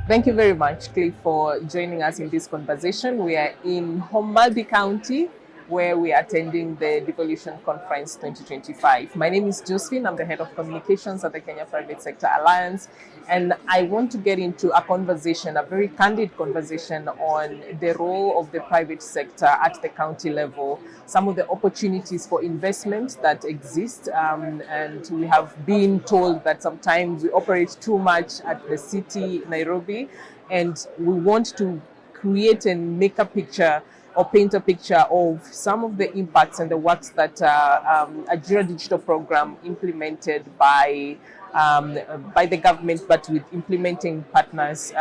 Thank you very much, Cliff, for joining us in this conversation. We are in Homabay County, where we are attending the Devolution Conference 2025. My name is Josephine. I'm the head of communications at the Kenya Private Sector Alliance, and I want to get into a conversation, a very candid conversation on the role of the private sector at the county level, some of the opportunities for investment that exist, and we have been told that sometimes we operate too much at the city, Nairobi, and we want to create and make a picture or paint a picture of some of the impacts and the works that Ajira Digital Program implemented by the government, but with implementing partners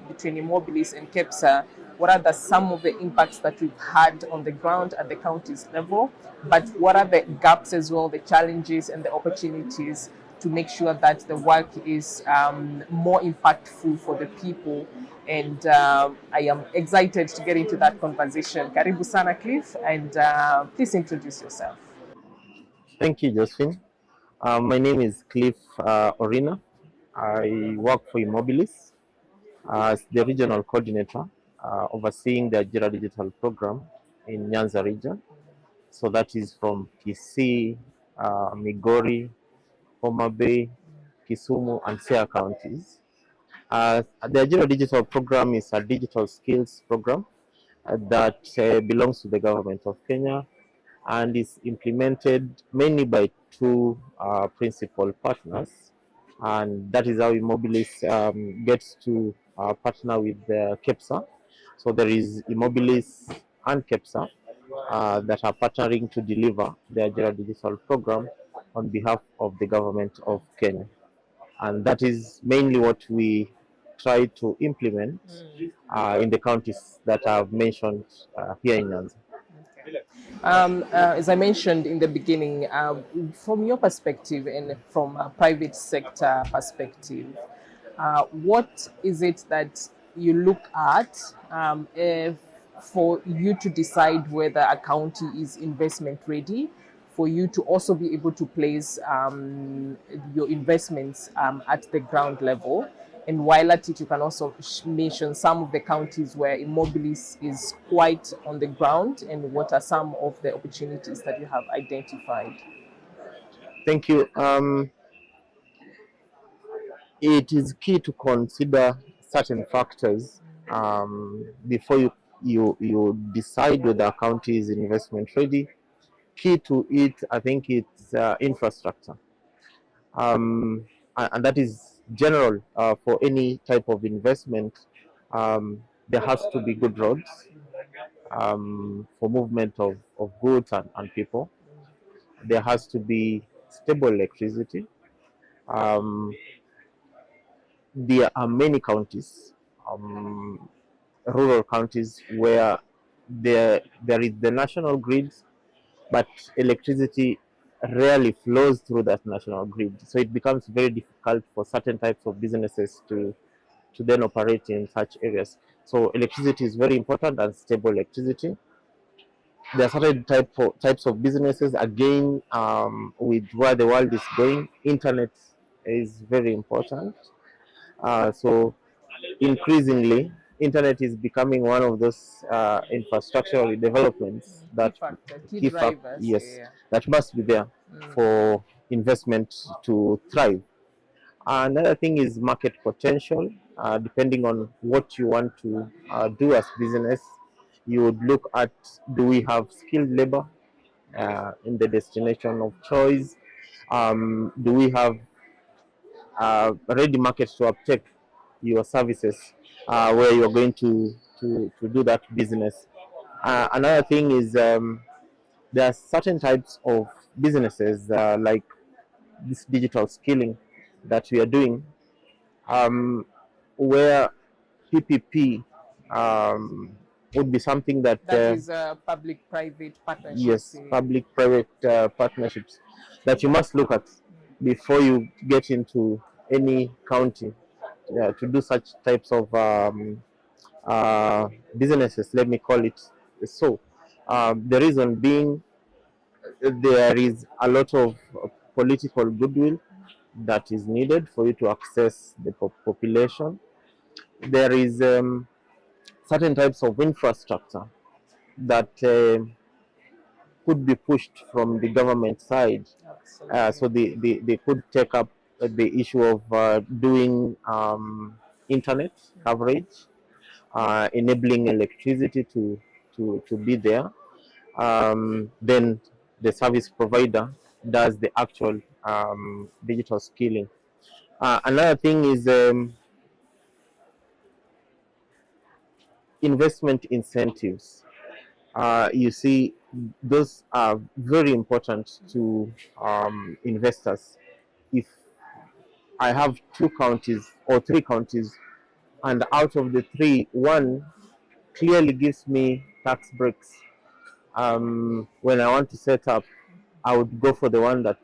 between Immobilis and KEPSA. What are some of the impacts that we've had on the ground at the county's level? But what are the gaps as well, the challenges and the opportunities to make sure that the work is more impactful for the people? And I am excited to get into that conversation. Karibu sana, Cliff, and please introduce yourself. Thank you, Josephine. My name is Cliff Orina. I work for Immobilis as the regional coordinator overseeing the Ajira Digital Program in Nyanza region. So that is from Kisii, Migori, Homabay, Kisumu, and Siaya counties. The Ajira Digital Program is a digital skills program that belongs to the government of Kenya and is implemented mainly by two principal partners, and that is how Immobilis gets to partner with KEPSA. So there is Immobilis and KEPSA that are partnering to deliver the Ajira Digital Program on behalf of the government of Kenya, and that is mainly what we try to implement in the counties that I've mentioned here in Nyanza. As I mentioned in the beginning, from your perspective and from a private sector perspective, what is it that you look at for you to decide whether a county is investment ready, for you to also be able to place your investments at the ground level? And while at it, you can also mention some of the counties where Immobilis is quite on the ground, and what are some of the opportunities that you have identified? Thank you. It is key to consider certain factors before you decide whether a county is investment ready. Key to it, I think, it's infrastructure, and that is general for any type of investment. There has to be good roads for movement of goods and people. There has to be stable electricity. Um, there are many counties, rural counties, where there is the national grid, but electricity rarely flows through that national grid. So it becomes very difficult for certain types of businesses to then operate in such areas. So electricity is very important, and stable electricity. There are certain types of businesses, again, with where the world is going. Internet is very important. So increasingly, internet is becoming one of those infrastructural developments that Key drivers, yes, that must be there for investment to thrive. Another thing is market potential. Depending on what you want to do as business, you would look at, do we have skilled labor in the destination of choice? Do we have ready market to uptake your services where you're going to do that business? Another thing is there are certain types of businesses like this digital skilling that we are doing, where PPP would be something that is public-private partnerships. yes, public-private partnerships that you must look at before you get into any county to do such types of businesses, let me call it so. The reason being, there is a lot of political goodwill that is needed for you to access the population. there is certain types of infrastructure that could be pushed from the government side. So they could take up the issue of doing internet coverage, enabling electricity to be there. Then the service provider does the actual digital skilling. Another thing is investment incentives. You see, those are very important to investors. If I have two counties or three counties, and out of the three, one clearly gives me tax breaks. When I want to set up, I would go for the one that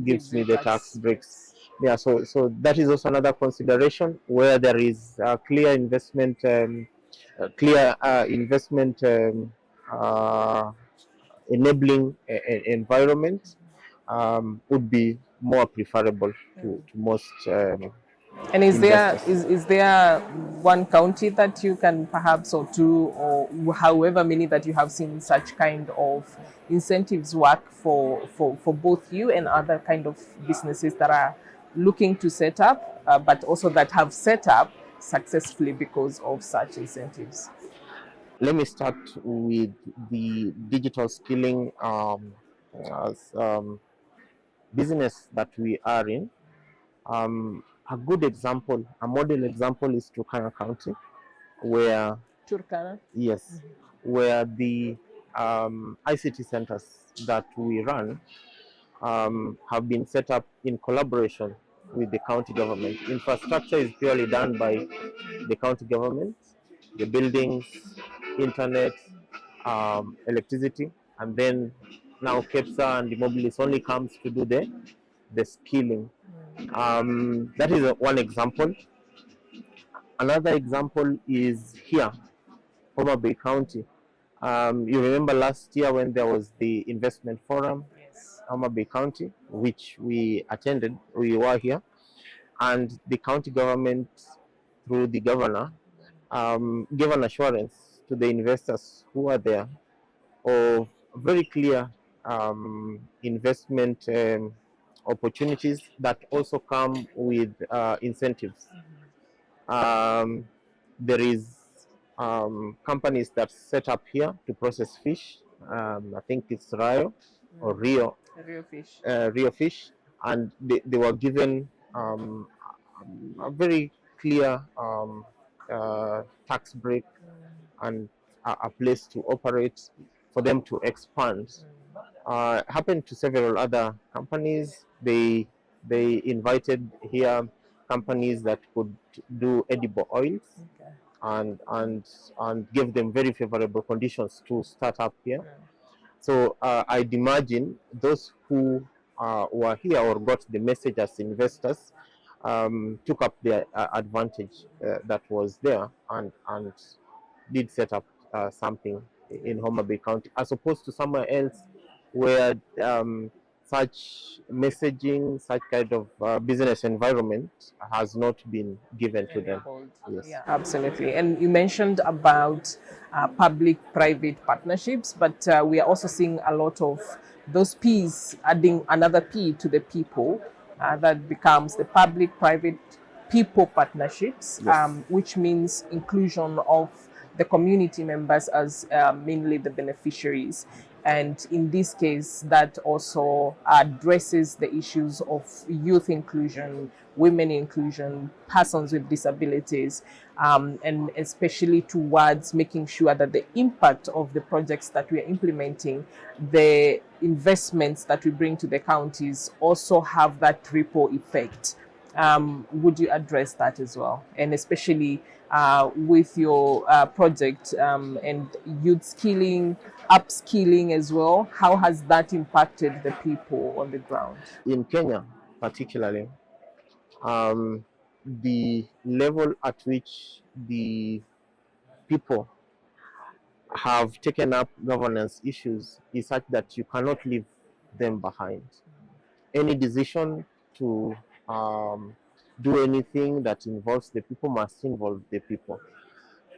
gives me the tax breaks. Yeah, so that is also another consideration where there is a clear investment, uh, enabling environment would be more preferable to most And is there investors. is there one county that you can perhaps, or two, or however many that you have seen such kind of incentives work for both you and other kind of businesses that are looking to set up, but also that have set up successfully because of such incentives? Let me start with the digital skilling as, business that we are in. A good example, a model example is Turkana County, where Turkana. yes, where the ICT centers that we run have been set up in collaboration with the county government. Infrastructure is purely done by the county government, the buildings, internet, electricity, and then now KEPSA and the Mobilis only comes to do the skilling. That is one example. Another example is here, Homa Bay County. You remember last year when there was the investment forum, Yes. Homa Bay County, which we attended, we were here, and the county government, through the governor, gave an assurance to the investors who are there of very clear investment opportunities that also come with incentives. Um, there is companies that set up here to process fish. I think it's Rio or Real fish. Rio Fish, and they were given a very clear tax break and a place to operate for them to expand. Happened to several other companies. They invited here companies that could do edible oils Okay. and give them very favorable conditions to start up here. So I'd imagine those who were here or got the message as investors took up their advantage that was there and did set up something in Homa Bay County, as opposed to somewhere else where such messaging, such kind of business environment has not been given to them. Yes. Yeah, absolutely. And you mentioned about public-private partnerships, but we are also seeing a lot of those P's, adding another P to the people, that becomes the public-private people partnerships, Yes. which means inclusion of the community members as mainly the beneficiaries. And in this case, that also addresses the issues of youth inclusion, women inclusion, persons with disabilities, and especially towards making sure that the impact of the projects that we are implementing, the investments that we bring to the counties also have that ripple effect. Would you address that as well? And especially with your project and youth skilling, upskilling as well, how has that impacted the people on the ground? In Kenya, particularly, the level at which the people have taken up governance issues is such that you cannot leave them behind. Any decision to do anything that involves the people must involve the people.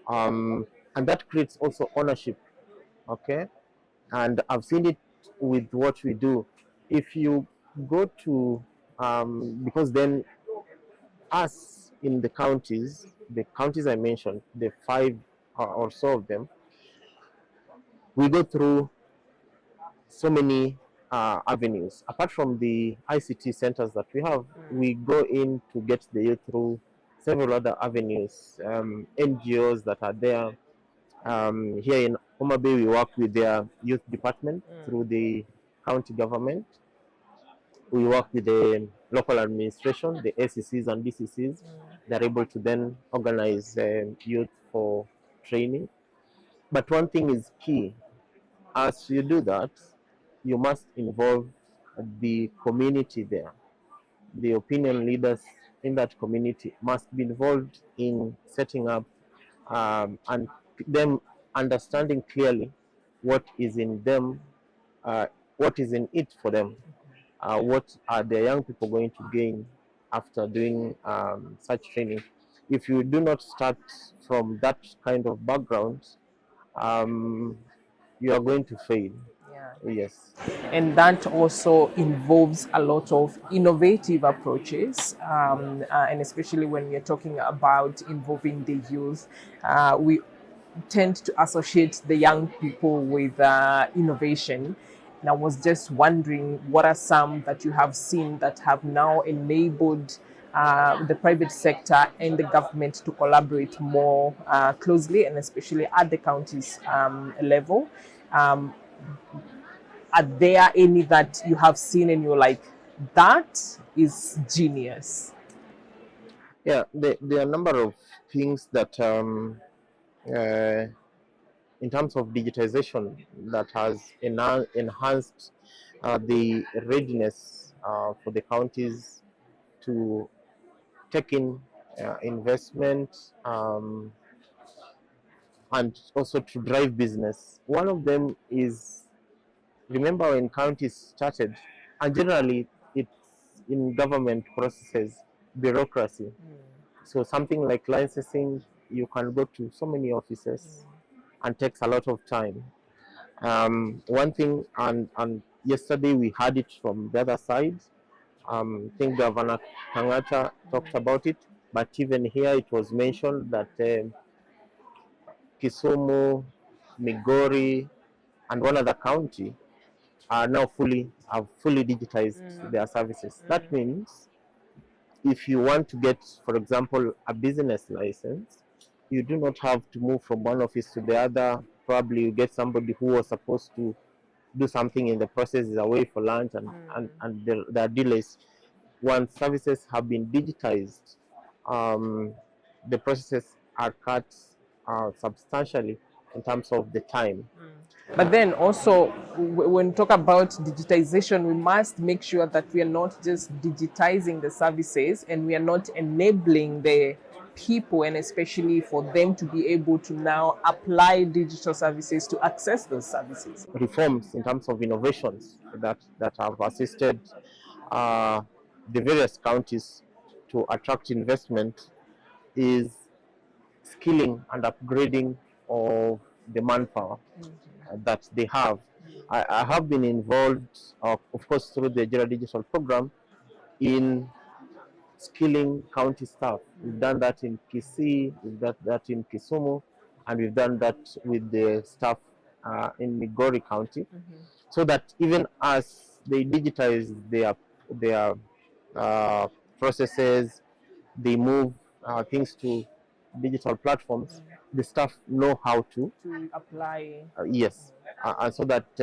And that creates also ownership, okay? And I've seen it with what we do. If you go to, because then us in the counties I mentioned, the five or so of them, we go through so many avenues. Apart from the ICT centers that we have, we go in to get the youth through several other avenues, NGOs that are there. Here in Homa Bay, we work with their youth department through the county government. We work with the local administration, the ACCs and DCCs. They're able to then organize youth for training. But one thing is key. As you do that, you must involve the community there. The opinion leaders in that community must be involved in setting up and them understanding clearly what is in them, what is in it for them, what are the young people going to gain after doing such training. If you do not start from that kind of background, you are going to fail. Yes. And that also involves a lot of innovative approaches, and especially when we're talking about involving the youth, we tend to associate the young people with innovation. And I was just wondering, what are some that you have seen that have now enabled the private sector and the government to collaborate more closely, and especially at the counties level? Are there any that you have seen and you're like, that is genius? Yeah, there are a number of things that, in terms of digitization, that has enhanced the readiness for the counties to take in investment and also to drive business. One of them is, remember when counties started, and generally it's in government processes, bureaucracy. So something like licensing, you can go to so many offices and takes a lot of time. One thing, and yesterday we heard it from the other side. I think Governor Kangata talked about it, but even here it was mentioned that Kisumu, Migori, and one other county are now have fully digitized their services. That means if you want to get, for example, a business license, you do not have to move from one office to the other. Probably you get somebody who was supposed to do something in the process is away for lunch, and there are delays. Once services have been digitized, the processes are cut substantially in terms of the time. But then also, when we talk about digitization, we must make sure that we are not just digitizing the services, and we are not enabling the people, and especially for them to be able to now apply digital services to access those services. Reforms in terms of innovations that have assisted the various counties to attract investment is skilling and upgrading of the manpower that they have. I have been involved, of course, through the Ajira Digital Program in skilling county staff. We've done that in Kisii, we've done that in Kisumu, and we've done that with the staff in Migori County, so that even as they digitize their processes, they move things to digital platforms, the staff know how to apply. Yes, and so that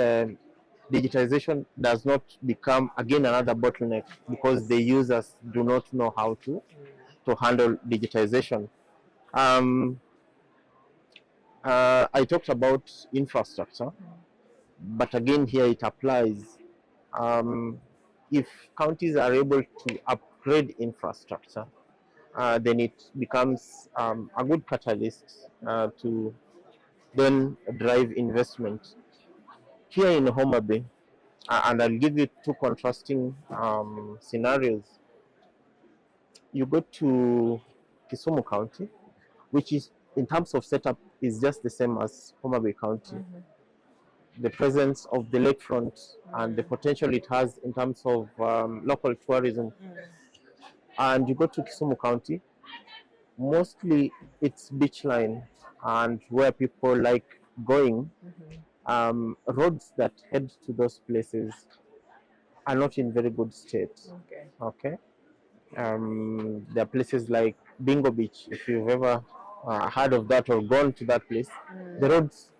digitization does not become again another bottleneck because the users do not know how to handle digitization. I talked about infrastructure, but again here it applies. If counties are able to upgrade infrastructure, then it becomes a good catalyst to then drive investment. Here in Homa Bay, and I'll give you two contrasting scenarios. you go to Kisumu County, which is in terms of setup is just the same as Homa Bay County. The presence of the lakefront and the potential it has in terms of local tourism. And you go to Kisumu County, mostly it's beachline and where people like going. Roads that head to those places are not in very good state. Okay. There are places like Bingo Beach. If you've ever heard of that or gone to that place, the roads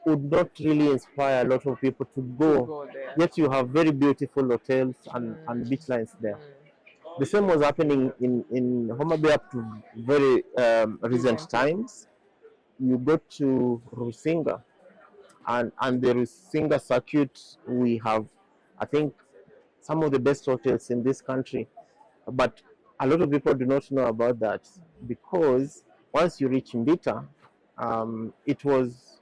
would not really inspire a lot of people to go. Yet you have very beautiful hotels and beach lines there. The same was happening in Homa Bay up to very recent times. You go to Rusinga, and the Rusinga circuit, we have, I think, some of the best hotels in this country. But a lot of people do not know about that, because once you reach Mbita, it was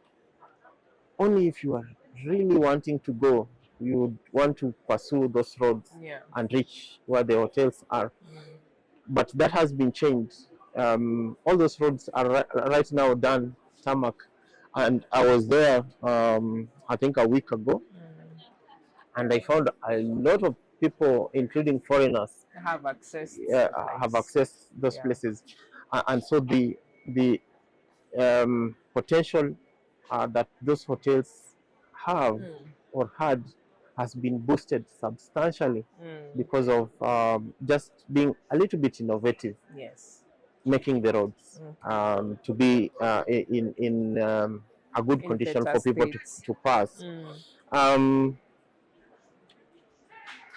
only if you are really wanting to go, you would want to pursue those roads and reach where the hotels are. But that has been changed. All those roads are right now done, tarmac. And I was there, I think a week ago, and I found a lot of people, including foreigners, have accessed those places. And so the potential that those hotels have or had has been boosted substantially because of just being a little bit innovative. Making the roads to be in a good condition for people to pass.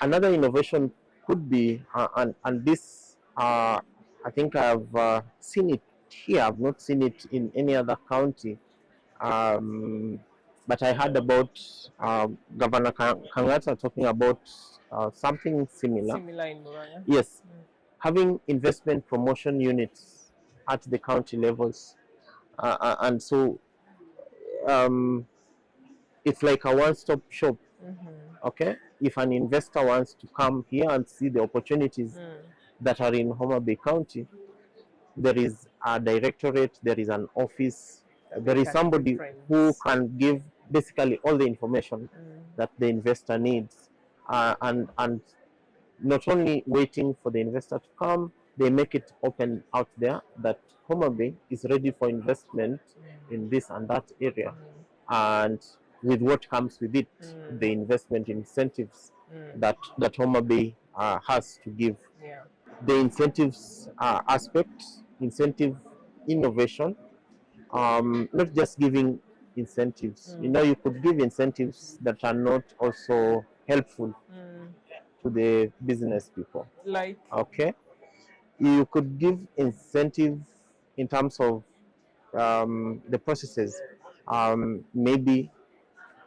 Another innovation could be, and this I think I've seen it here. I've not seen it in any other county, but I heard about Governor Kangata talking about something similar. Similar in Murang'a. Yes. Having investment promotion units at the county levels, and so it's like a one-stop shop. Okay, if an investor wants to come here and see the opportunities that are in Homa Bay County, there is a directorate, there is an office, there is somebody who can give basically all the information that the investor needs, and not only waiting for the investor to come, they make it open out there that Homa Bay is ready for investment in this and that area. And with what comes with it, the investment incentives that Homa Bay has to give. The incentives aspect, incentive innovation, not just giving incentives. You could give incentives that are not also helpful to the business people. Like? Okay. You could give incentive in terms of the processes. Maybe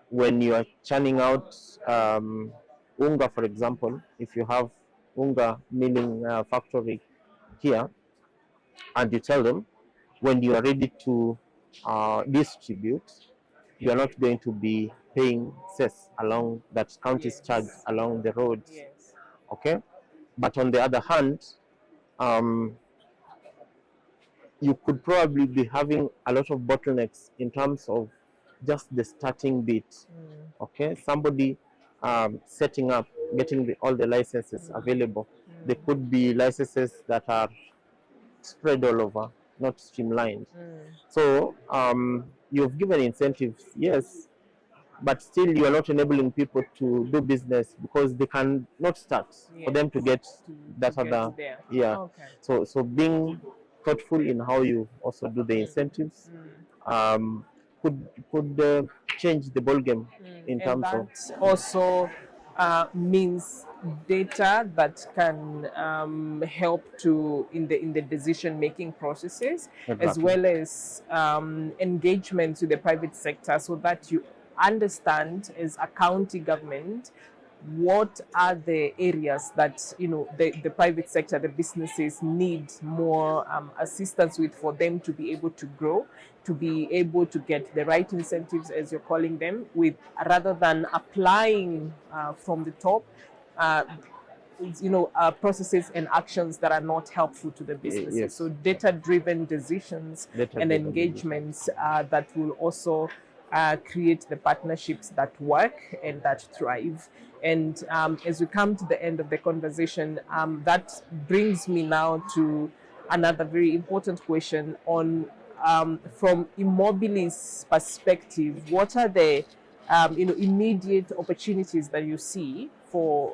when you are churning out unga, for example, if you have unga milling factory here, and you tell them when you are ready to distribute, you are not going to be paying cess along that county's charge along the roads. Okay, but on the other hand, you could probably be having a lot of bottlenecks in terms of just the starting bit. Okay, somebody setting up, getting all the licenses available. There could be licenses that are spread all over, not streamlined. So you've given incentives, yes, but still you are not enabling people to do business because they can not start for them to get that other So being thoughtful in how you also do the incentives could change the ballgame in terms of also means data that can help to in the decision making processes, as well as engagement with the private sector, so that you understand as a county government what are the areas that the private sector, the businesses need more assistance with for them to be able to grow, to be able to get the right incentives, as you're calling them, with rather than applying from the top. processes and actions that are not helpful to the businesses. Yes. So data-driven decisions and engagements that will also create the partnerships that work and that thrive. And as we come to the end of the conversation, that brings me now to another very important question on from Immobilis' perspective. What are the immediate opportunities that you see for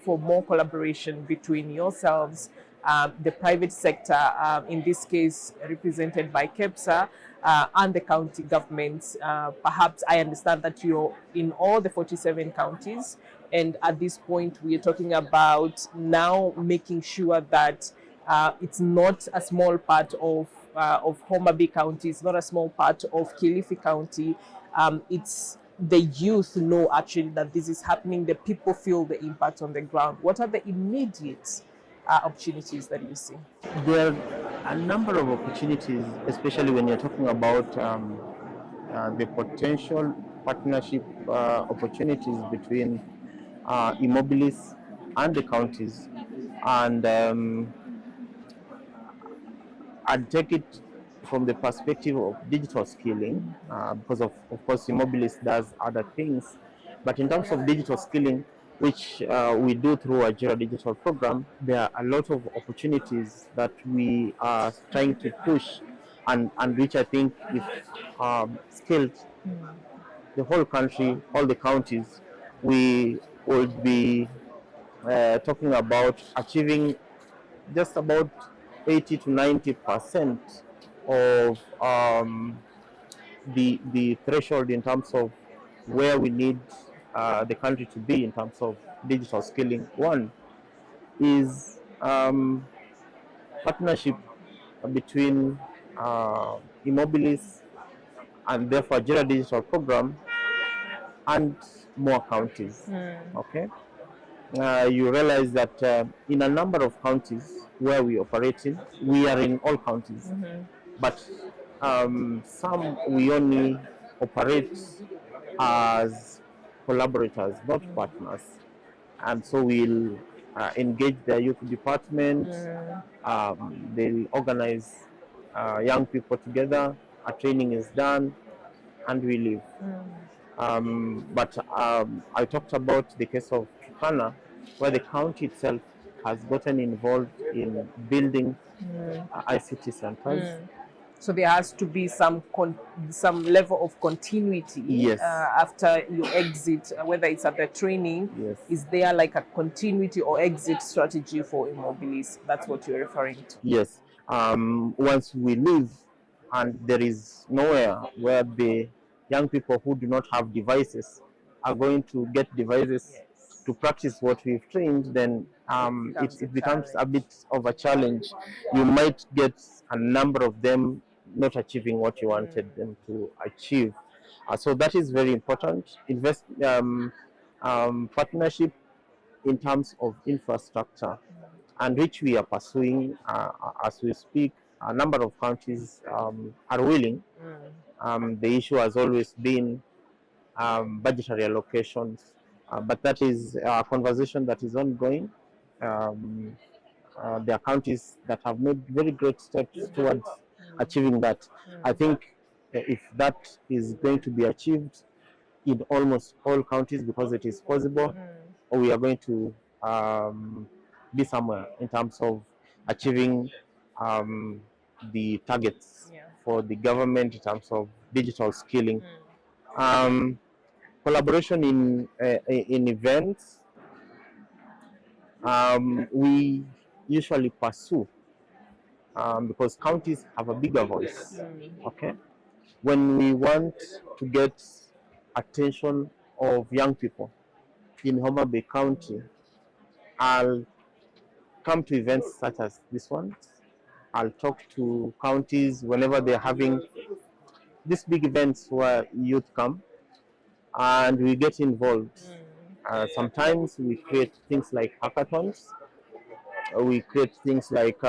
more collaboration between yourselves, the private sector, in this case represented by KEPSA, and the county governments? Perhaps I understand that you're in all the 47 counties, and at this point we are talking about now making sure that it's not a small part of Homa Bay County, it's not a small part of Kilifi County. It's the youth know actually that this is happening, the people feel the impact on the ground. What are the immediate opportunities that you see? There are a number of opportunities, especially when you're talking about the potential partnership opportunities between Immobilis and the counties. And I'd take it from the perspective of digital skilling, because of course Immobilis does other things, but in terms of digital skilling, which we do through Ajira Digital Program, there are a lot of opportunities that we are trying to push, and which I think if scaled, the whole country, all the counties, we would be talking about achieving just about 80 to 90% of the threshold in terms of where we need the country to be in terms of digital skilling. One is partnership between Immobilis and therefore Ajira Digital Program and more counties. Okay, you realize that in a number of counties where we operate in, we are in all counties, but some we only operate as collaborators, not partners, and so we'll engage the youth department. They'll organize young people together, a training is done, and we leave. But I talked about the case of Turkana, where the county itself has gotten involved in building ICT centers. So there has to be some level of continuity. Yes. After you exit, whether it's at the training. Yes. Is there like a continuity or exit strategy for Immobilis? That's what you're referring to. Yes. Once we leave and there is nowhere where the young people who do not have devices are going to get devices to practice what we've trained, then it becomes a bit of a challenge. You might get a number of them not achieving what you wanted them to achieve. So that is very important. Partnership in terms of infrastructure, and which we are pursuing as we speak. A number of counties are willing. The issue has always been budgetary allocations, but that is a conversation that is ongoing. There are counties that have made very great steps towards achieving that. I think if that is going to be achieved in almost all counties, because it is possible, we are going to be somewhere in terms of achieving the targets for the government in terms of digital skilling. Collaboration in events, we usually pursue because counties have a bigger voice. Okay, when we want to get attention of young people in Homa Bay County, I'll come to events such as this one. I'll talk to counties whenever they're having these big events where youth come, and we get involved. Sometimes we create things like hackathons. We create things like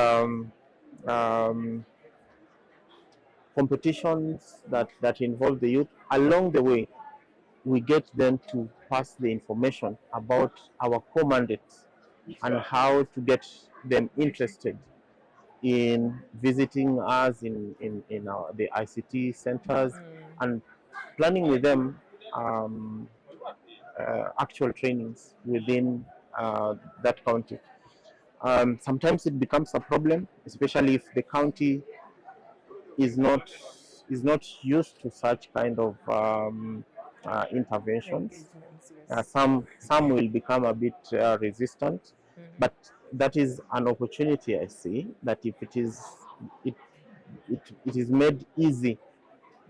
competitions that involve the youth. Along the way, we get them to pass the information about our core mandates and how to get them interested in visiting us in the ICT centers, and planning with them actual trainings within that county. Sometimes it becomes a problem, especially if the county is not used to such kind of interventions. Some will become a bit resistant, but that is an opportunity. I see that if it, it is made easy,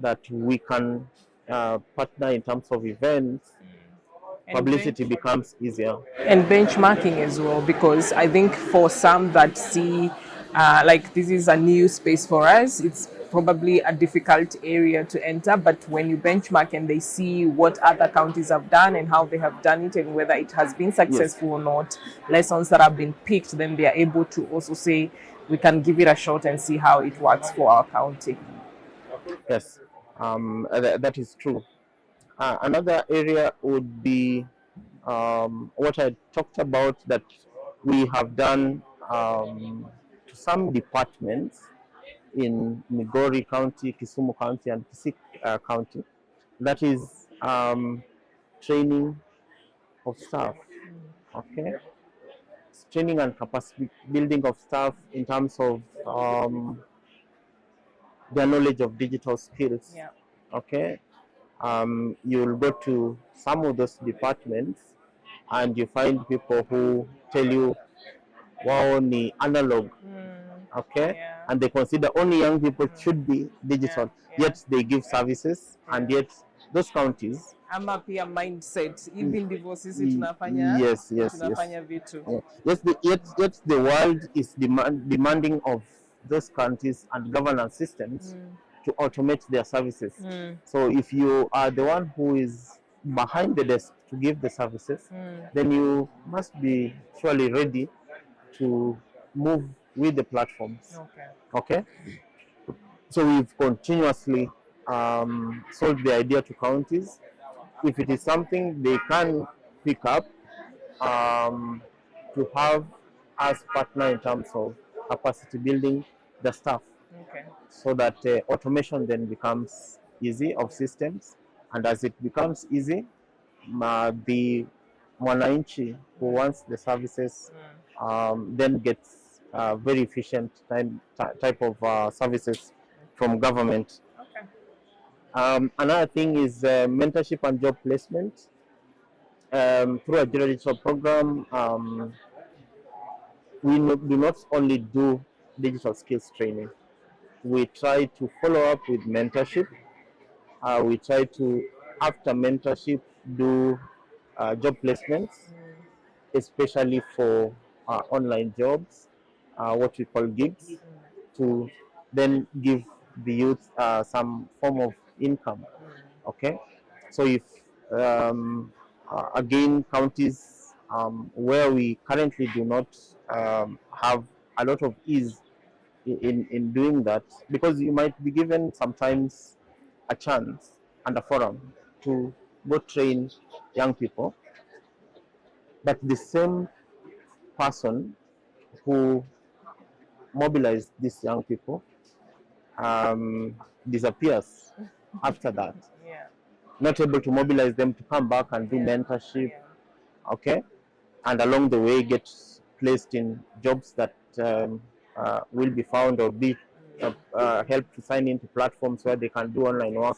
that we can partner in terms of events, publicity becomes easier. And benchmarking as well, because I think for some that see like this is a new space for us, it's probably a difficult area to enter, but when you benchmark and they see what other counties have done and how they have done it and whether it has been successful or not, lessons that have been picked, then they are able to also say we can give it a shot and see how it works for our county. Yes, that is true. Another area would be what I talked about, that we have done to some departments in Migori County, Kisumu County, and Kisii County. That is training of staff. Okay, it's training and capacity building of staff in terms of their knowledge of digital skills. Yeah. Okay, you will go to some of those departments and you find people who tell you, wow, ni analog. Okay, Yeah. and they consider only young people should be digital, yet they give services, and yet those counties Ama pia mindset hivi ndivyo sisi tunafanya tunafanya vitu. Yet the world is demanding of those countries and governance systems to automate their services. So if you are the one who is behind the desk to give the services, then you must be surely ready to move with the platforms. Okay? So we've continuously sold the idea to counties. If it is something they can pick up, to have us partner in terms of capacity building the staff, so that automation then becomes easy of systems, and as it becomes easy, the mwananchi who wants the services then gets very efficient type of services from government. Another thing is mentorship and job placement. Through Ajira Digital Program, we do not only do digital skills training. We try to follow up with mentorship. We try to, after mentorship, do job placements, especially for online jobs, what we call gigs, to then give the youth some form of income. Okay, so if again counties where we currently do not have a lot of ease in doing that, because you might be given sometimes a chance and a forum to go train young people, but the same person who mobilized these young people disappears after that. Not able to mobilize them to come back and do mentorship. Okay, and along the way get placed in jobs that will be found or be help to sign into platforms where they can do online work.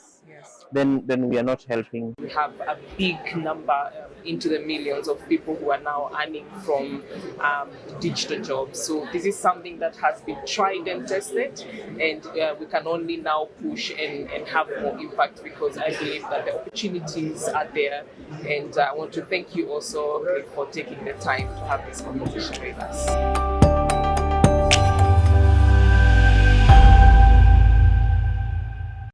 Then we are not helping. We have a big number into the millions of people who are now earning from digital jobs. So this is something that has been tried and tested, and we can only now push and have more impact, because I believe that the opportunities are there. And I want to thank you also for taking the time to have this conversation with us.